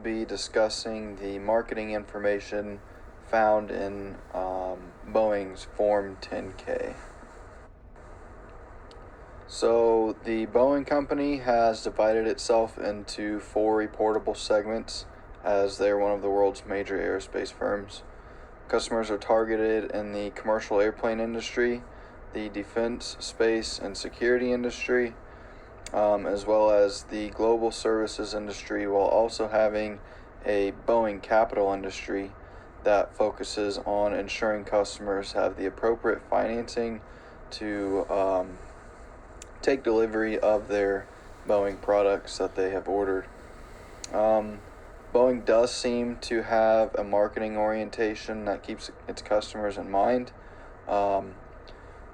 Be discussing the marketing information found in Boeing's Form 10K. So the Boeing company has divided itself into four reportable segments as they're one of the world's major aerospace firms. Customers are targeted in the commercial airplane industry, the defense, space, and security industry, as well as the global services industry, while also having a Boeing capital industry that focuses on ensuring customers have the appropriate financing to take delivery of their Boeing products that they have ordered. Boeing does seem to have a marketing orientation that keeps its customers in mind.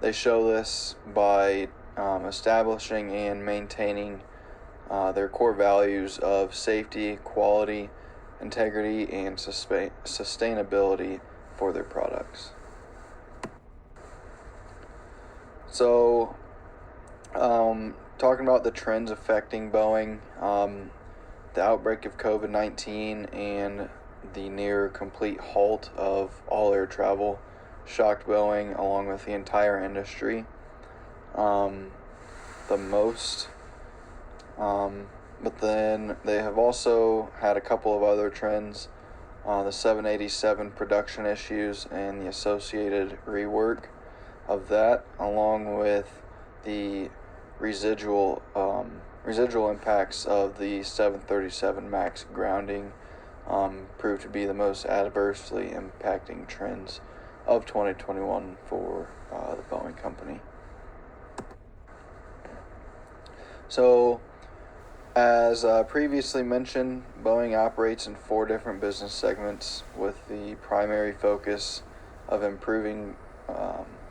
They show this by establishing and maintaining their core values of safety, quality, integrity, and sustainability for their products. So, talking about the trends affecting Boeing, the outbreak of COVID-19 and the near complete halt of all air travel shocked Boeing along with the entire industry the most. But then they have also had a couple of other trends, the 787 production issues and the associated rework of that, along with the residual impacts of the 737 MAX grounding proved to be the most adversely impacting trends of 2021 for the Boeing company. So, as previously mentioned, Boeing operates in four different business segments with the primary focus of improving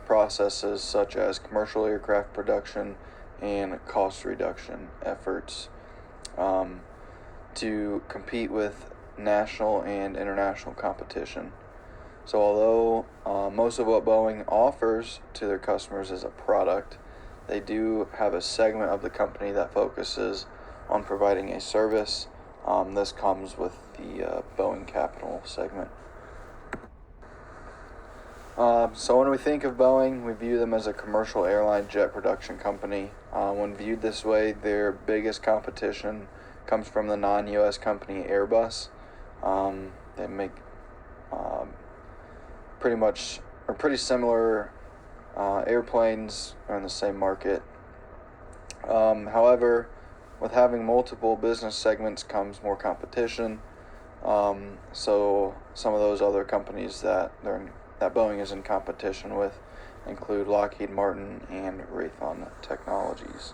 processes such as commercial aircraft production and cost reduction efforts to compete with national and international competition. So although most of what Boeing offers to their customers is a product, they do have a segment of the company that focuses on providing a service. This comes with the Boeing Capital segment. So when we think of Boeing, we view them as a commercial airline jet production company. When viewed this way, their biggest competition comes from the non-U.S. company Airbus. They make pretty similar airplanes are in the same market. However, with having multiple business segments comes more competition. So some of those other companies that Boeing is in competition with include Lockheed Martin and Raytheon Technologies.